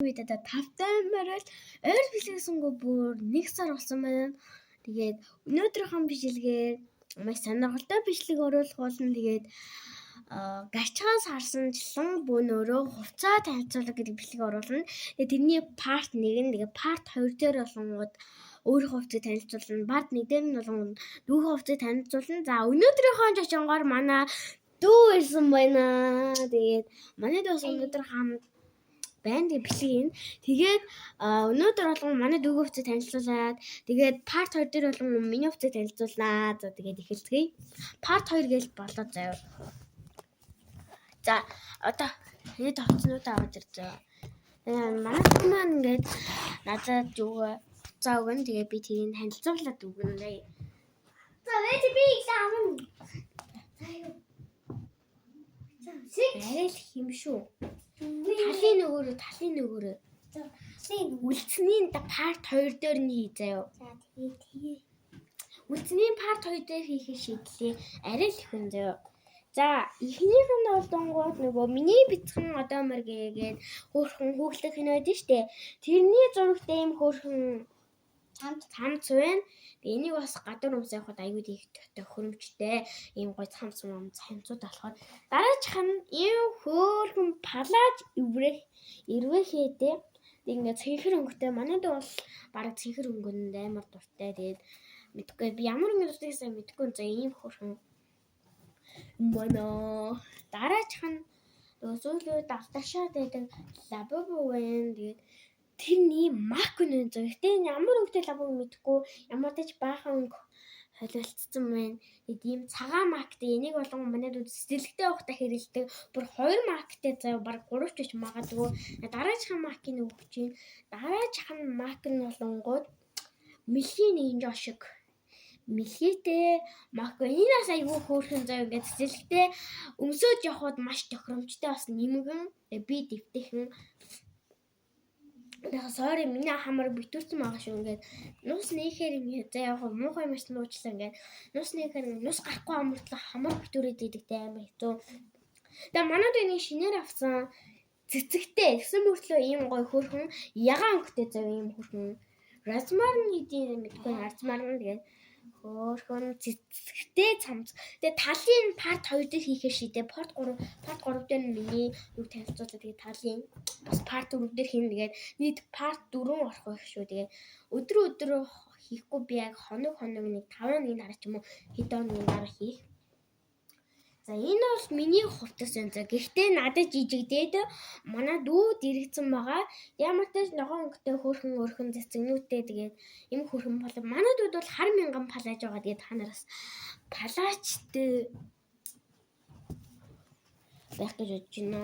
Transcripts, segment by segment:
Видео тавтаймаар ойр бэлгээсэнгөө бүр 1 сар болсон байна. Тэгээд өнөөдрийнхөө бичлэгээр маш сонирхолтой бичлэг оруулах болно. Тэгээд гачхаас харсанчлан бөөнөрөө хувцаа танилцуулга гэдэг бичлэг оруулна. Тэгээд тэрний part 1 нь тэгээд part 2 дээр болонгууд өөрийнхөө хувцыг танилцуулна. Part 1 дээр нь болонгууд дүүхээ хувцыг танилцуулна. За өнөөдрийнхөө жишээгээр манай дүү ирсэн байна. Тэгээд манай дүүс өнөөдөр хамт банд бичлэг. Тэгээд өнөөдөр болгон манай дүүгийн хувцыг танилцуулаад тэгээд part 2 дээр болгон миний хувцыг танилцуулнаа. За тэгээд эхэлцгээе. Part 2 гээл болоо заяа. За одоо хэд хувцнуудаа аваад ирсэн. Манай дүү маань ингээд надад хувцаа өгөн. Тэгээд би тэрийг танилцуулаад өгнө. За вэж би авна. Арай л юм шүү. Талын нөгөөрөө. Үлдсний part 2 дээр нь хий заяа. За тэгээ. Үлдсний part 2 дээр хийхээ шийдлээ. Арай л ихэн заяа. За эхнийх нь болонгууд нөгөө миний бицхэн одоо мэргээд хөөрхөн хүүхлэх кино байдаг штэ. Тэрний зурагтай юм хөөрхөн цамц байна. Тэгээ энийг бас гадуур өмсөж явахад аюул их тохиромжтой ийм гой цамцууд болохоор дараачих нь ийм хөөрхөн палаж ирвэхээтэй. Тэг ингээд цэнхэр өнгөтэй. Манайд бол бараг цэнхэр өнгөнд амар дуртай. Тэгээд мэдгүй би ямар өнгө дуртайсаа мэдгүй за ийм хөөрхөн моно дараачих нь сүүлөө давтагшаад байдаг лабабо байна. Тэгээд тэрний макн энэ зөвхөн ямар өнгөтэй лабабо мэдгүй ямар ч баахан өнгө холилдсон байна. Тэгээд ийм цагаан мактэй энийг болгон манайд цэцэрлэгтэй явахдаа хэрэлдэг. Бүр 2 мактэй заяа баг 3 ч биш магадгүй. Дараачих нь макийн өгч чинь. Дараачих нь мак нь болонгууд мэлхийн инжоо шиг. Мэлхийтэй мак энэс айгүй хөөрхөн заяа ингээд цэцэрлэгтэй өмсөж явахад маш тохиромжтой бас нэмгэн би дэвтэхэн. Sorry миний хамар битүүрсэн байгаа шүү ингээд нус нээхээр ингээд за яг муухай маш нуучлаа ингээд нус нээхээр нус гарахгүй амартлаа хамар битүүрээд идэгтэй амар хэцүү. Тэгээ манайд энийг шинээр авсан цэцэгтэй гэсэн мөртлөө ийм гой хөөрхөн ягаан өнгөтэй зав ийм хөөрхөн размарн хийдийн мэдгүй размарн тэгээд хөөрхөн цэцэгтэй цамц. Тэгээ талын part 2 дээр хийхээ шийдээ. Part 3 дээр нь миний үг танилцуулаад тэгээ талын бас part 4 дээр хийн. Тэгээд нийт part 4 орох байх шүү. Тэгээд өдрөө хийхгүй би яг хоног нэг 5 хоногийн дараа ч юм уу хэд хоногийн дараа хийх. За энэ бол миний хувцас энэ. Гэхдээ надад жижигдээд манай дүү дэрэгцэн байгаа. Ямар ч ногоон өнгөтэй хөөрхөн цэцэгнүүтэй тэгээд юм хөөрхөн палаж. Манай дүүд бол хар мянган палаж байгаа. Тэгээд та нараас палажтэй байх гэж бодож байна.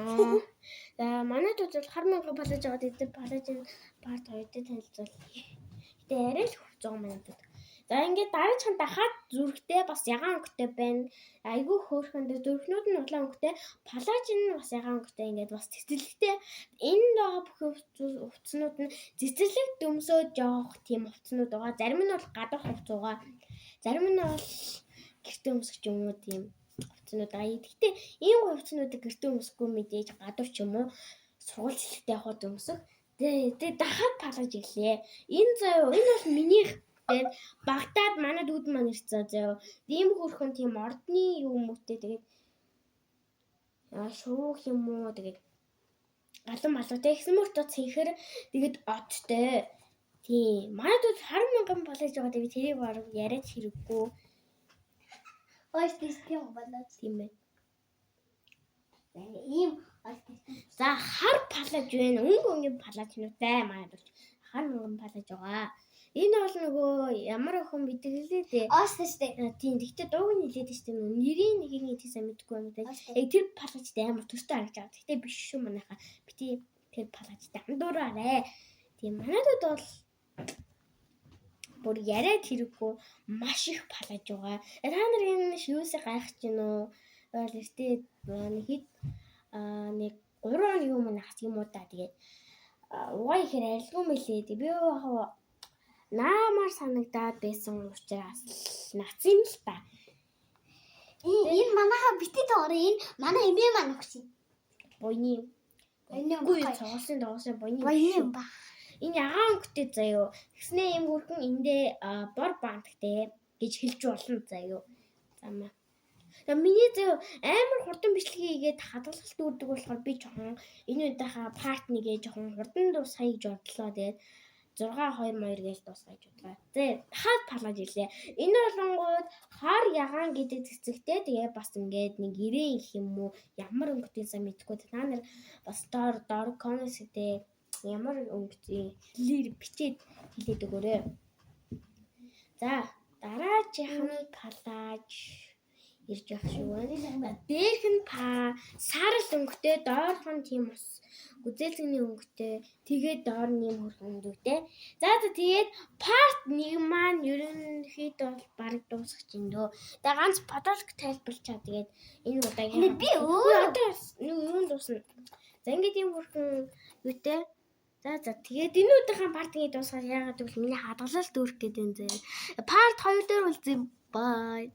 За манай дүүд бол хар мянган палаж байгаа. Тэгээд палажийн part 2 дээр танилцуулъя. Гэтэ арай л хувцас манай дүүд. За ингээд дараагийн дахиад зүрхтэй бас ягаан өнгөтэй байна. Айгүй хөөрхөн зүрхнүүд нь улаан өнгөтэй, палаж нь бас ягаан өнгөтэй ингээд бас цэцэрлэгтэй. Энэ байгаа бүх хувцснууд нь цэцэрлэг дөмсөж явах тийм хувцснууд байгаа. Зарим нь бол гадуур хувцс байгаа. Зарим нь бол гэртээ өмсөх юм уу тийм хувцснууд байгаа. Гэхдээ ийм хувцснуудыг гэртээ өмсөхгүй мэдээж гадуур ч юм уу сургууль цэцэрлэгтэй явахад өмсөх. Тэгээ дахиад палаж ирлээ. Энэ заяа энэ бол минийх. Тэгээд багтаад манай дүүд маань ирсэн заяа. Ийм хөрхөн тийм ордны юм үүтэй тэгээд шуух юм уу тэгээд галан малуутай гэсэн мөртөө цэнхэр тэгээд одтой. Тийм манай дүүд 10,000 палаж байгаа. Тэгээд тэрийг баруун яриад хэрэггүй. Ойсттэй болоод тийм байна. Ийм за хар палаж байна. Өнгө палаж нүтэй манай дүүд 10,000 палаж байгаа. Энэ бол нөгөө ямар охин мэдгэлээ дээ. Оосттэй. Тийм. Гэхдээ дууг нь хэлээд штеп. Нэрийн нэгийг тийсаа мэдгүй юм дээ. Яг тэр палажтай амар төстэй харагдаж байгаа. Гэхдээ биш шүү манайхаа. Бити тэр палажтай андуураарэ. Тийм. Манайд бол бүр яриад хэрэггүй маш их палаж байгаа. Та нар энэ юусаа гайхаж байна уу? Бол эртээ хэд нэг 3 хоног юм нахс юм уу та. Тэгээд угаа ихээр арилгүй мэлээ. Би яг наамаар санагдаад байсан учраас нацсан л та. Энэ манайха бити тоороо энэ манай эмээ маань өгсөн. Бойны Үгүй цогцолын дагуулсан боёны Баян ба. Энэ ягаан өнгөтэй заяо. Тэгснээ юм хөргөн эндээ бор баантгтэй гэж хэлж болно заяо. Замаа. Тэгээ миний заяо амар хурдан бичлэгээ хийгээд хадгалалт үүрдэг болохоор би жоохон энэ үедээ парт нэгээ жоохон хурдан дуусгая гэж бодлоо. Тэгээд 6-2-2 гэж дуусгаж бодлоо. Тэгээд хаад палаж ирлээ. Энэ болонгууд хар ягаан гэдэг цэцэгтэй тэгээ бас ингээд нэг ирээ их юм уу ямар өнгөтэй сайн мэдэхгүй. Та нар бас доор комменттэй ямар өнгөтэй хэлээр бичээд хэлээд өгөөрэй. За дараагийн палаж ирж явах шүү. Дээрх нь сарал өнгөтэй, доорх нь тийм ус гүзээлцэгний өнгөтэй, тэгээд доор нь юм хөрхөн өнгөтэй. За тэгээд part 1 маань ерөнхийдөө бол баг дуусах чинь дөө. Тэгээ ганц подолк тайлбарлачаа тэгээд энэ удаагийн Би өөрөө юунд дуусна. За ингээд юм хөрхөн юутэй. За тэгээд энэ удаагийн part-ийг дуусгаад яагаад гэвэл миний хадгалалт өөрөх гэдэг юм зэ. Part 2 дээр үлзээ. Bye.